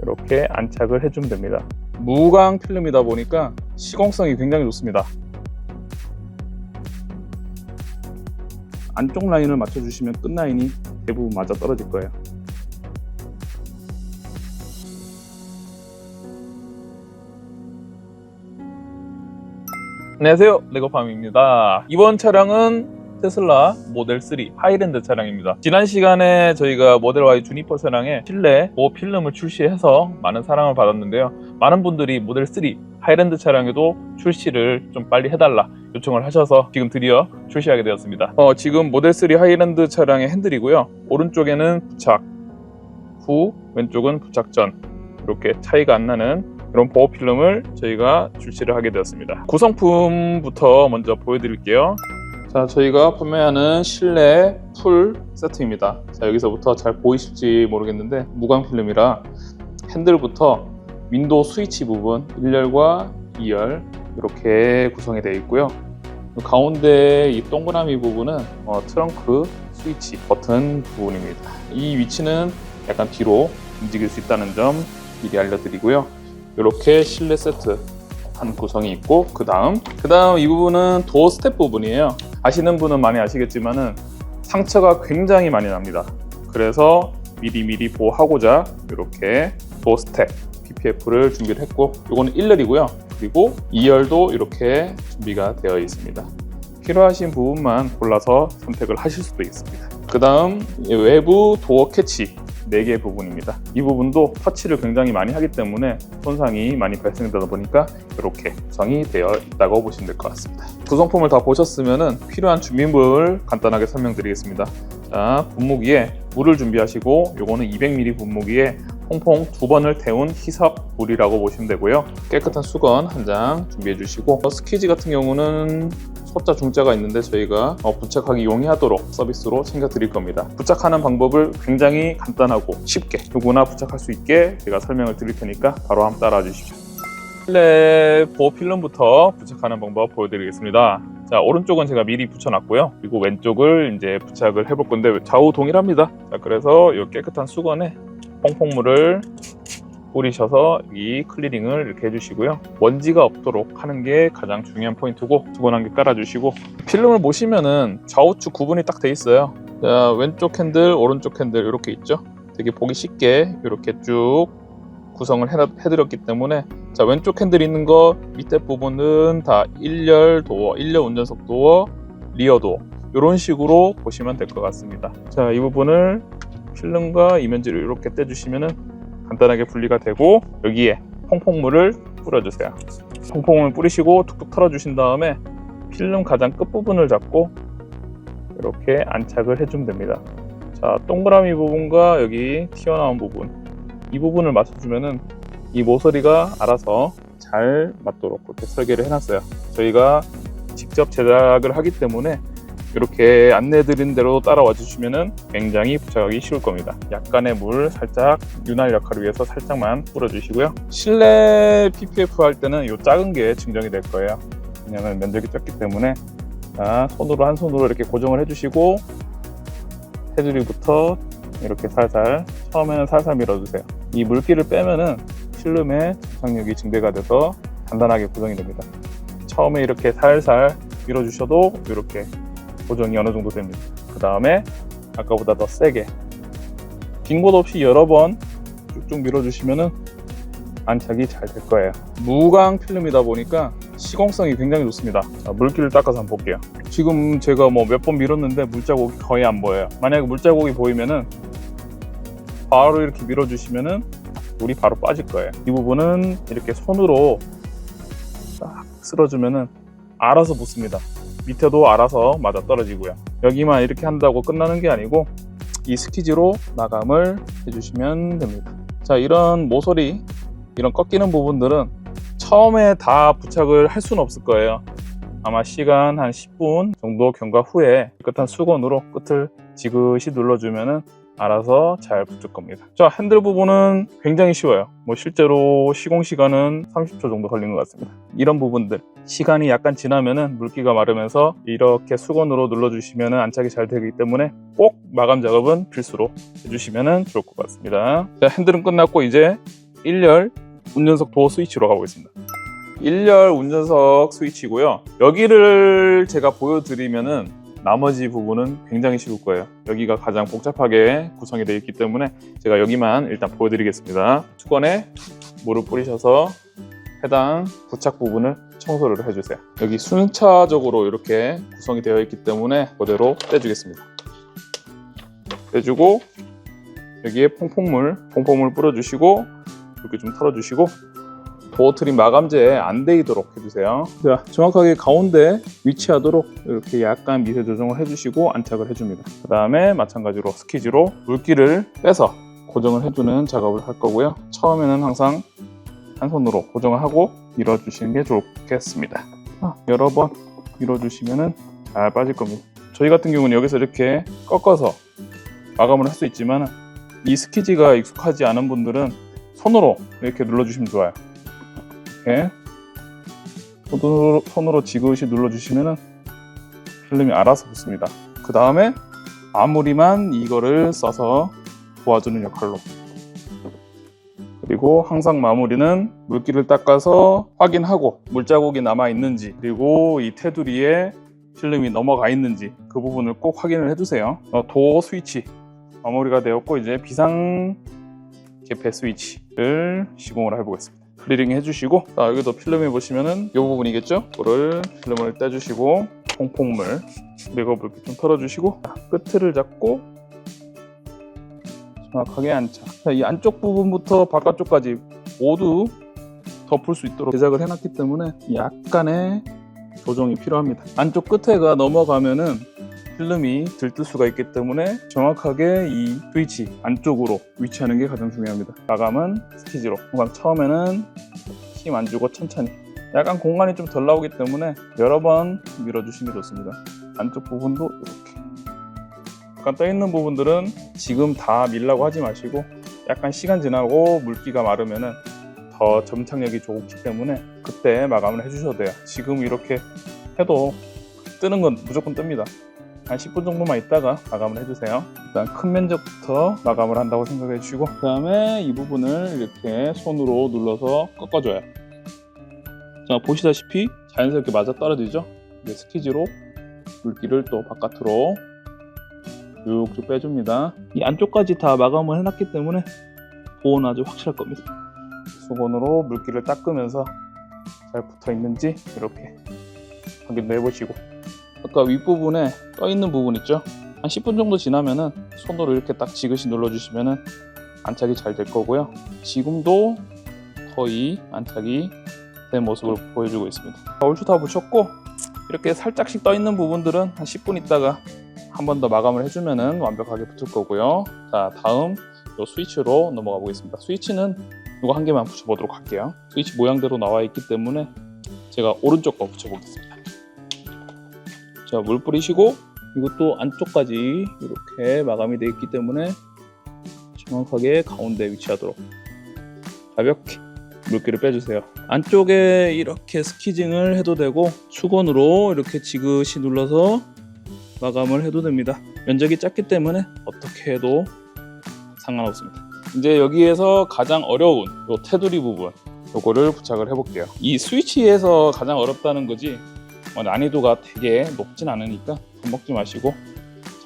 이렇게 안착을 해주면 됩니다. 무광 필름이다 보니까 시공성이 굉장히 좋습니다. 안쪽 라인을 맞춰주시면 끝 라인이 대부분 맞아 떨어질 거예요. 안녕하세요, 레고팜입니다. 이번 차량은 테슬라 모델 3 하이랜드 차량입니다. 지난 시간에 저희가 모델 Y 주니퍼 차량에 실내 보호 필름을 출시해서 많은 사랑을 받았는데요. 많은 분들이 모델 3 하이랜드 차량에도 출시를 좀 빨리 해달라 요청을 하셔서 지금 드디어 출시하게 되었습니다. 지금 모델 3 하이랜드 차량의 핸들이고요. 오른쪽에는 부착 후, 왼쪽은 부착 전, 이렇게 차이가 안 나는 이런 보호 필름을 저희가 출시를 하게 되었습니다. 구성품부터 먼저 보여드릴게요. 자, 저희가 판매하는 실내 풀 세트입니다. 자, 여기서부터 잘 보이실지 모르겠는데 무광 필름이라 핸들부터 윈도우 스위치 부분 1열과 2열 이렇게 구성이 되어 있고요. 가운데 이 동그라미 부분은 트렁크 스위치 버튼 부분입니다. 이 위치는 약간 뒤로 움직일 수 있다는 점 미리 알려드리고요. 이렇게 실내 세트 한 구성이 있고, 그 다음 이 부분은 도어 스텝 부분이에요. 아시는 분은 많이 아시겠지만은 상처가 굉장히 많이 납니다. 그래서 미리 보호하고자 이렇게 도어 스텝 PPF를 준비를 했고, 이거는 1열이고요. 그리고 2열도 이렇게 준비가 되어 있습니다. 필요하신 부분만 골라서 선택을 하실 수도 있습니다. 그 다음 외부 도어 캐치 4개 부분입니다. 이 부분도 터치를 굉장히 많이 하기 때문에 손상이 많이 발생되다 보니까 이렇게 구성이 되어 있다고 보시면 될 것 같습니다. 구성품을 다 보셨으면 필요한 준비물 간단하게 설명드리겠습니다. 자, 분무기에 물을 준비하시고, 요거는 200ml 분무기에 퐁퐁 2번을 태운 희석 물이라고 보시면 되고요. 깨끗한 수건 한 장 준비해 주시고, 스키지 같은 경우는 소자 중자가 있는데 저희가 부착하기 용이하도록 서비스로 챙겨 드릴 겁니다. 부착하는 방법을 굉장히 간단하고 쉽게 누구나 부착할 수 있게 제가 설명을 드릴 테니까 바로 한번 따라와 주십시오. 실내 보호 필름부터 부착하는 방법 보여드리겠습니다. 자, 오른쪽은 제가 미리 붙여놨고요. 그리고 왼쪽을 이제 부착을 해볼 건데 좌우 동일합니다. 자, 그래서 이 깨끗한 수건에 퐁퐁물을 뿌리셔서 이 클리닝을 이렇게 해주시고요. 먼지가 없도록 하는 게 가장 중요한 포인트고, 수건 한 개 깔아주시고, 필름을 보시면은 좌우측 구분이 딱 돼 있어요. 자, 왼쪽 핸들, 오른쪽 핸들 이렇게 있죠. 되게 보기 쉽게 이렇게 쭉 구성을 해드렸기 때문에, 자, 왼쪽 핸들 있는 거 밑에 부분은 다 1열 도어, 1열 운전석 도어, 리어 도어 이런 식으로 보시면 될 것 같습니다. 자, 이 부분을 필름과 이면지를 이렇게 떼주시면은 간단하게 분리가 되고, 여기에 퐁퐁물을 뿌려주세요. 퐁퐁을 뿌리시고 툭툭 털어주신 다음에 필름 가장 끝부분을 잡고 이렇게 안착을 해주면 됩니다. 자, 동그라미 부분과 여기 튀어나온 부분, 이 부분을 맞춰주면은 이 모서리가 알아서 잘 맞도록 그렇게 설계를 해놨어요. 저희가 직접 제작을 하기 때문에 이렇게 안내드린 대로 따라와 주시면은 굉장히 부착하기 쉬울 겁니다. 약간의 물 살짝 윤활 역할을 위해서 살짝만 뿌려주시고요. 실내 PPF 할 때는 이 작은 게 증정이 될 거예요. 왜냐면 면적이 작기 때문에. 자, 손으로 한 손으로 이렇게 고정을 해주시고, 테두리부터 이렇게 살살, 처음에는 살살 밀어주세요. 이 물기를 빼면은 필름의 접착력이 증대가 돼서 단단하게 고정이 됩니다. 처음에 이렇게 살살 밀어주셔도 이렇게 고정이 어느 정도 됩니다. 그 다음에 아까보다 더 세게 긴 곳 없이 여러 번 쭉쭉 밀어주시면은 안착이 잘 될 거예요. 무광 필름이다 보니까 시공성이 굉장히 좋습니다. 자, 물기를 닦아서 한번 볼게요. 지금 제가 몇 번 밀었는데 물자국이 거의 안 보여요. 만약에 물자국이 보이면은 바로 이렇게 밀어주시면은 물이 바로 빠질 거예요. 이 부분은 이렇게 손으로 딱 쓸어주면은 알아서 붙습니다. 밑에도 알아서 맞아 떨어지고요. 여기만 이렇게 한다고 끝나는 게 아니고 이 스키지로 마감을 해주시면 됩니다. 자, 이런 모서리, 이런 꺾이는 부분들은 처음에 다 부착을 할 수는 없을 거예요. 아마 시간 한 10분 정도 경과 후에 깨끗한 수건으로 끝을 지그시 눌러주면은 알아서 잘 붙을 겁니다. 자, 핸들 부분은 굉장히 쉬워요. 실제로 시공 시간은 30초 정도 걸린 것 같습니다. 이런 부분들 시간이 약간 지나면은 물기가 마르면서 이렇게 수건으로 눌러주시면은 안착이 잘 되기 때문에 꼭 마감 작업은 필수로 해주시면은 좋을 것 같습니다. 자, 핸들은 끝났고 이제 1열 운전석 도어 스위치로 가보겠습니다. 1열 운전석 스위치고요. 여기를 제가 보여드리면은 나머지 부분은 굉장히 쉬울 거예요. 여기가 가장 복잡하게 구성이 되어 있기 때문에 제가 여기만 일단 보여드리겠습니다. 수건에 물을 뿌리셔서 해당 부착 부분을 청소를 해주세요. 여기 순차적으로 이렇게 구성이 되어 있기 때문에 그대로 떼주겠습니다. 떼주고 여기에 퐁퐁물 뿌려주시고 이렇게 좀 털어주시고 도어 트림 마감재에 안 데이도록 해주세요. 자, 정확하게 가운데 위치하도록 이렇게 약간 미세 조정을 해주시고 안착을 해줍니다. 그 다음에 마찬가지로 스키즈로 물기를 빼서 고정을 해주는 작업을 할 거고요. 처음에는 항상 한 손으로 고정을 하고 밀어주시는 게 좋겠습니다. 여러 번 밀어주시면 잘 빠질 겁니다. 저희 같은 경우는 여기서 이렇게 꺾어서 마감을 할 수 있지만 이 스키지가 익숙하지 않은 분들은 손으로 이렇게 눌러주시면 좋아요. 이렇게 손으로 지그시 눌러주시면 필름이 알아서 붙습니다. 그 다음에 마무리만 이거를 써서 도와주는 역할로. 그리고 항상 마무리는 물기를 닦아서 확인하고 물자국이 남아 있는지, 그리고 이 테두리에 필름이 넘어가 있는지 그 부분을 꼭 확인을 해주세요. 도어 스위치 마무리가 되었고 이제 비상 개폐 스위치를 시공을 해보겠습니다. 클리링 해주시고, 자, 여기도 필름에 보시면은 이 부분이겠죠? 이거를 필름을 떼주시고 퐁퐁물 그리고 물기 좀 털어주시고, 자, 끝을 잡고 정확하게 안착. 자, 이 안쪽 부분부터 바깥쪽까지 모두 덮을 수 있도록 제작을 해놨기 때문에 약간의 조정이 필요합니다. 안쪽 끝에가 넘어가면은 필름이 들뜰 수가 있기 때문에 정확하게 이 스위치 안쪽으로 위치하는 게 가장 중요합니다. 마감은 스키즈로. 항상 처음에는 힘 안 주고 천천히. 약간 공간이 좀 덜 나오기 때문에 여러 번 밀어주시는 게 좋습니다. 안쪽 부분도 이렇게. 약간 떠있는 부분들은 지금 다 밀라고 하지 마시고 약간 시간 지나고 물기가 마르면은 더 점착력이 좋기 때문에 그때 마감을 해주셔도 돼요. 지금 이렇게 해도 뜨는 건 무조건 뜹니다. 한 10분 정도만 있다가 마감을 해주세요. 일단 큰 면적부터 마감을 한다고 생각해 주시고, 그 다음에 이 부분을 이렇게 손으로 눌러서 꺾어줘요. 자, 보시다시피 자연스럽게 맞아 떨어지죠? 이제 스키즈로 물기를 또 바깥으로 쭉쭉 빼줍니다. 이 안쪽까지 다 마감을 해놨기 때문에 보호는 아주 확실할 겁니다. 수건으로 물기를 닦으면서 잘 붙어 있는지 이렇게 확인도 해보시고, 아까 윗부분에 떠있는 부분 있죠? 한 10분 정도 지나면은 손으로 이렇게 딱 지그시 눌러주시면은 안착이 잘 될 거고요. 지금도 거의 안착이 된 모습을 보여주고 있습니다. 얼추 다 붙였고, 이렇게 살짝씩 떠있는 부분들은 한 10분 있다가 한 번 더 마감을 해주면은 완벽하게 붙을 거고요. 자, 다음 요 스위치로 넘어가 보겠습니다. 스위치는 이거 한 개만 붙여보도록 할게요. 스위치 모양대로 나와 있기 때문에 제가 오른쪽 거 붙여보겠습니다. 자, 물 뿌리시고 이것도 안쪽까지 이렇게 마감이 되어 있기 때문에 정확하게 가운데 위치하도록 가볍게 물기를 빼주세요. 안쪽에 이렇게 스키징을 해도 되고 수건으로 이렇게 지그시 눌러서 마감을 해도 됩니다. 면적이 작기 때문에 어떻게 해도 상관없습니다. 이제 여기에서 가장 어려운 요 테두리 부분, 요거를 부착을 해볼게요. 이 스위치에서 가장 어렵다는 거지 난이도가 되게 높진 않으니까 겁먹지 마시고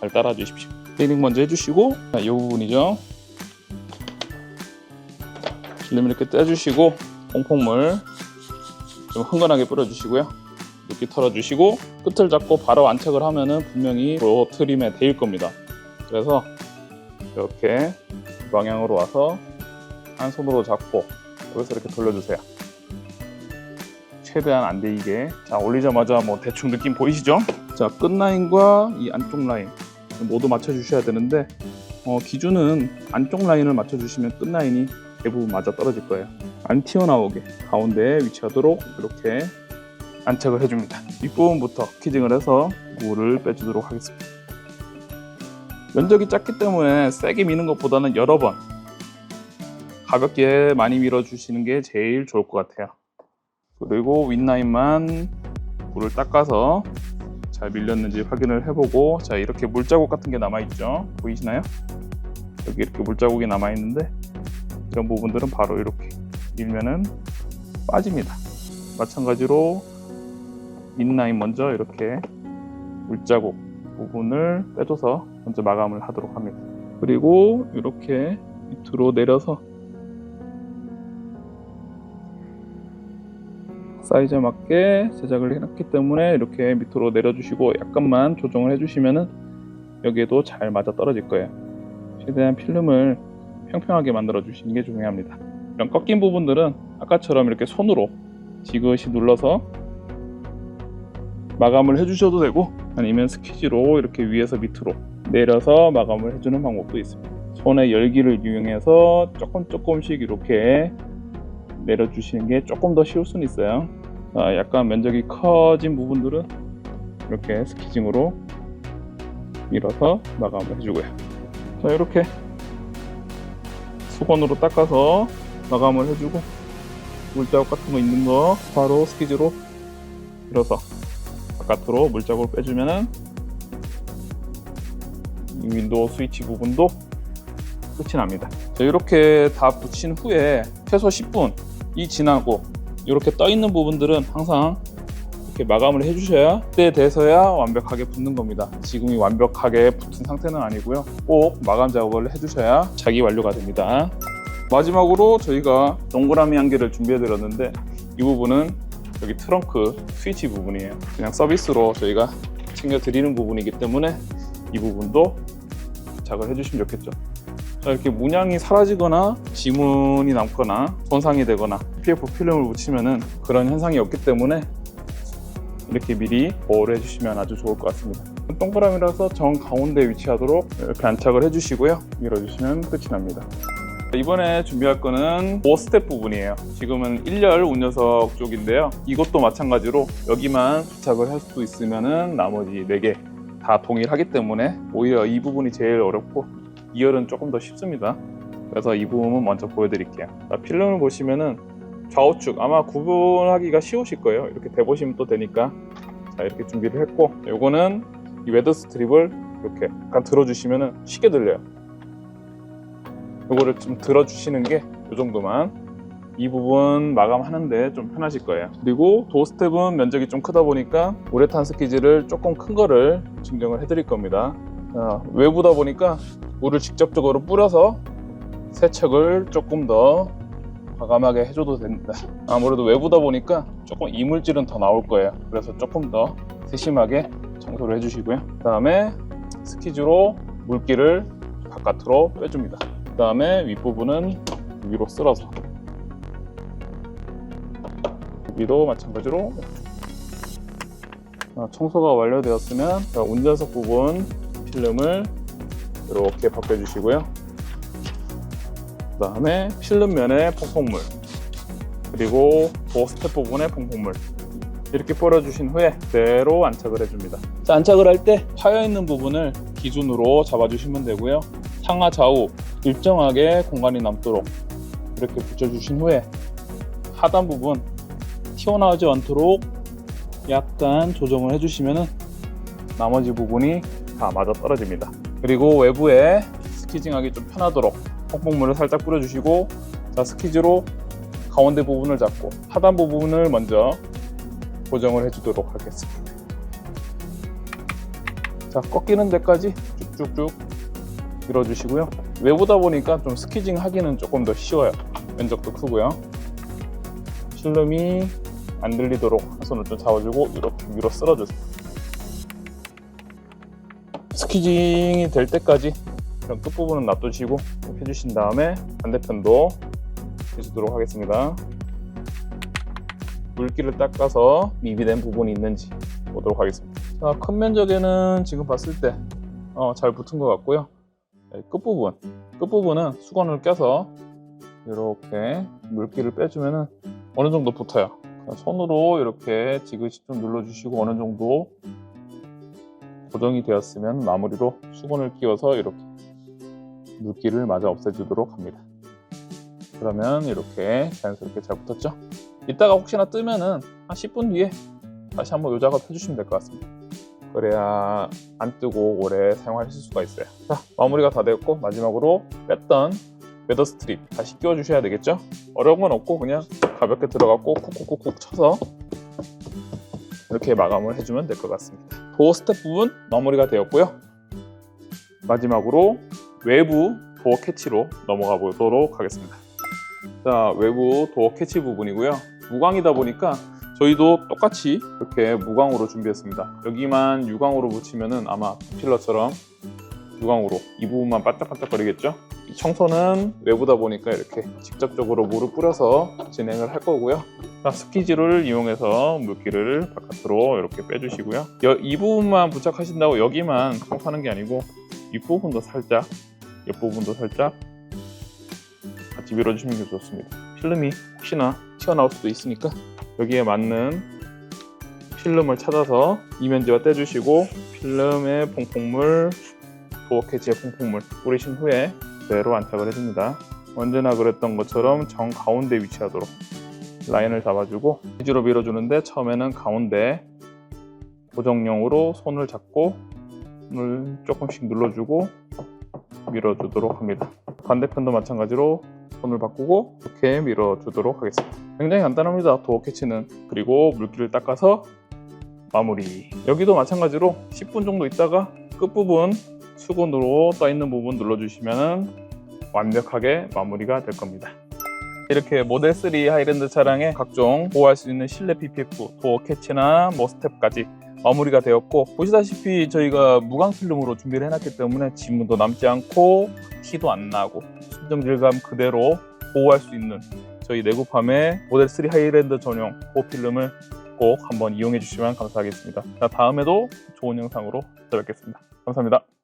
잘 따라 주십시오. 클리닝 먼저 해주시고, 자, 이 부분이죠. 필름 이렇게 떼주시고 퐁퐁물 좀 흥건하게 뿌려주시고요. 이렇게 털어주시고 끝을 잡고 바로 안착을 하면은 분명히 로 트림에 데일 겁니다. 그래서 이렇게 이 방향으로 와서 한 손으로 잡고 여기서 이렇게 돌려주세요. 최대한 안 데이게. 자, 올리자마자 뭐 대충 느낌 보이시죠? 자, 끝 라인과 이 안쪽 라인 모두 맞춰주셔야 되는데 기준은 안쪽 라인을 맞춰주시면 끝 라인이 대부분 맞아 떨어질 거예요. 안 튀어나오게 가운데에 위치하도록 이렇게 안착을 해줍니다. 윗부분부터 키징을 해서 물을 빼주도록 하겠습니다. 면적이 작기 때문에 세게 미는 것보다는 여러 번 가볍게 많이 밀어주시는 게 제일 좋을 것 같아요. 그리고 윗라인만 물을 닦아서 잘 밀렸는지 확인을 해보고, 자, 이렇게 물자국 같은 게 남아있죠? 보이시나요? 여기 이렇게 물자국이 남아있는데 이런 부분들은 바로 이렇게 밀면은 빠집니다. 마찬가지로 인라인 먼저 이렇게 물자국 부분을 빼줘서 먼저 마감을 하도록 합니다. 그리고 이렇게 밑으로 내려서 사이즈에 맞게 제작을 해놨기 때문에 이렇게 밑으로 내려주시고 약간만 조정을 해주시면은 여기에도 잘 맞아 떨어질 거예요. 최대한 필름을 평평하게 만들어 주시는 게 중요합니다. 이런 꺾인 부분들은 아까처럼 이렇게 손으로 지그시 눌러서 마감을 해주셔도 되고, 아니면 스퀴즈로 이렇게 위에서 밑으로 내려서 마감을 해주는 방법도 있습니다. 손의 열기를 이용해서 조금씩 이렇게 내려주시는 게 조금 더 쉬울 수는 있어요. 자, 약간 면적이 커진 부분들은 이렇게 스퀴징으로 밀어서 마감을 해주고요. 자, 이렇게 수건으로 닦아서 마감을 해주고, 물자국 같은 거 있는 거 바로 스퀴즈로 밀어서 바깥으로 물자국을 빼주면은 이 윈도우 스위치 부분도 끝이 납니다. 자, 이렇게 다 붙인 후에 최소 10분이 지나고 이렇게 떠 있는 부분들은 항상 이렇게 마감을 해주셔야 그때 돼서야 완벽하게 붙는 겁니다. 지금이 완벽하게 붙은 상태는 아니고요. 꼭 마감 작업을 해주셔야 작이 완료가 됩니다. 마지막으로 저희가 동그라미 한 개를 준비해 드렸는데, 이 부분은 여기 트렁크 스위치 부분이에요. 그냥 서비스로 저희가 챙겨 드리는 부분이기 때문에 이 부분도 부착을 해주시면 좋겠죠. 자, 이렇게 문양이 사라지거나 지문이 남거나 손상이 되거나 PPF 필름을 붙이면은 그런 현상이 없기 때문에 이렇게 미리 보호를 해주시면 아주 좋을 것 같습니다. 동그라미라서 정 가운데 위치하도록 이렇게 안착을 해주시고요. 밀어주시면 끝이 납니다. 이번에 준비할 거는 5스텝 부분이에요. 지금은 1열 운녀석 쪽인데요. 이것도 마찬가지로 여기만 부착을 할 수 있으면은 나머지 4개 다 동일하기 때문에 오히려 이 부분이 제일 어렵고 2열은 조금 더 쉽습니다. 그래서 이 부분은 먼저 보여드릴게요. 자, 필름을 보시면은 좌우측 아마 구분하기가 쉬우실 거예요. 이렇게 대보시면 또 되니까. 자, 이렇게 준비를 했고, 요거는 이 웨더 스트립을 이렇게 약간 들어주시면은 쉽게 들려요. 요거를 좀 들어주시는 게 요 정도만, 이 부분 마감하는데 좀 편하실 거예요. 그리고 도어 스텝은 면적이 좀 크다 보니까 우레탄 스퀴즈를 조금 큰 거를 증정을 해드릴 겁니다. 외부다 보니까 물을 직접적으로 뿌려서 세척을 조금 더 과감하게 해줘도 됩니다. 아무래도 외부다 보니까 조금 이물질은 더 나올 거예요. 그래서 조금 더 세심하게 청소를 해주시고요. 그 다음에 스퀴즈로 물기를 바깥으로 빼줍니다. 그 다음에 윗부분은 위로 쓸어서, 여기도 마찬가지로 청소가 완료되었으면 운전석 부분 필름을 이렇게 벗겨주시고요. 그 다음에 필름면에 퐁퐁물, 그리고 도어 스텝 부분에 퐁퐁물 이렇게 뿌려주신 후에 그대로 안착을 해줍니다. 자, 안착을 할 때 파여있는 부분을 기준으로 잡아주시면 되고요. 상하 좌우 일정하게 공간이 남도록 이렇게 붙여주신 후에 하단 부분 튀어나오지 않도록 약간 조정을 해주시면 나머지 부분이 다 맞아 떨어집니다. 그리고 외부에 스퀴징하기 좀 편하도록 퐁퐁물을 살짝 뿌려주시고, 자, 스퀴즈로 가운데 부분을 잡고 하단 부분을 먼저 고정을 해주도록 하겠습니다. 자, 꺾이는 데까지 쭉쭉쭉 밀어주시고요. 외부다 보니까 좀 스퀴징 하기는 조금 더 쉬워요. 면적도 크고요. 필름이 안 들리도록 한 손을 좀 잡아주고 이렇게 위로 쓸어주세요. 스퀴징이 될 때까지 이런 끝부분은 놔두시고 이렇게 해주신 다음에 반대편도 해주도록 하겠습니다. 물기를 닦아서 미비된 부분이 있는지 보도록 하겠습니다. 자, 큰 면적에는 지금 봤을 때 잘 붙은 것 같고요. 끝부분은 수건을 껴서 이렇게 물기를 빼주면 어느 정도 붙어요. 손으로 이렇게 지그시 좀 눌러주시고 어느 정도 고정이 되었으면 마무리로 수건을 끼워서 이렇게 물기를 마저 없애주도록 합니다. 그러면 이렇게 자연스럽게 잘 붙었죠? 이따가 혹시나 뜨면은 한 10분 뒤에 다시 한번 이 작업 해주시면 될 것 같습니다. 그래야 안 뜨고 오래 사용하실 수가 있어요. 자, 마무리가 다 되었고 마지막으로 뺐던 웨더 스트립 다시 끼워 주셔야 되겠죠. 어려운 건 없고 그냥 가볍게 들어가고 쿡쿡쿡쿡 쳐서 이렇게 마감을 해주면 될 것 같습니다. 도어 스텝 부분 마무리가 되었고요. 마지막으로 외부 도어 캐치로 넘어가 보도록 하겠습니다. 자, 외부 도어 캐치 부분이고요. 무광이다 보니까 저희도 똑같이 이렇게 무광으로 준비했습니다. 여기만 유광으로 붙이면은 아마 필러처럼 유광으로 이 부분만 반짝반짝거리겠죠. 청소는 외부다 보니까 이렇게 직접적으로 물을 뿌려서 진행을 할 거고요. 자, 스키즈를 이용해서 물기를 바깥으로 이렇게 빼주시고요. 이 부분만 부착하신다고 여기만 청소하는 게 아니고 윗부분도 살짝, 옆부분도 살짝 같이 밀어주시는 게 좋습니다. 필름이 혹시나 튀어나올 수도 있으니까 여기에 맞는 필름을 찾아서 이면지와 떼주시고 필름의 퐁퐁물, 도어 캐치의 퐁퐁물 뿌리신 후에 그대로 안착을 해줍니다. 언제나 그랬던 것처럼 정 가운데 위치하도록 라인을 잡아주고 위주로 밀어주는데 처음에는 가운데 고정용으로 손을 잡고 손을 조금씩 눌러주고 밀어주도록 합니다. 반대편도 마찬가지로 손을 바꾸고 이렇게 밀어주도록 하겠습니다. 굉장히 간단합니다. 도어 캐치는. 그리고 물기를 닦아서 마무리. 여기도 마찬가지로 10분 정도 있다가 끝부분 수건으로 떠있는 부분 눌러주시면 완벽하게 마무리가 될 겁니다. 이렇게 모델 3 하이랜드 차량의 각종 보호할 수 있는 실내 PPF, 도어 캐치나 스텝까지 마무리가 되었고, 보시다시피 저희가 무광 필름으로 준비를 해놨기 때문에 지문도 남지 않고 티도 안 나고 순정 질감 그대로 보호할 수 있는 저희 내구팜의 모델 3 하이랜드 전용 보호 필름을 꼭 한번 이용해 주시면 감사하겠습니다. 자, 다음에도 좋은 영상으로 찾아뵙겠습니다. 감사합니다.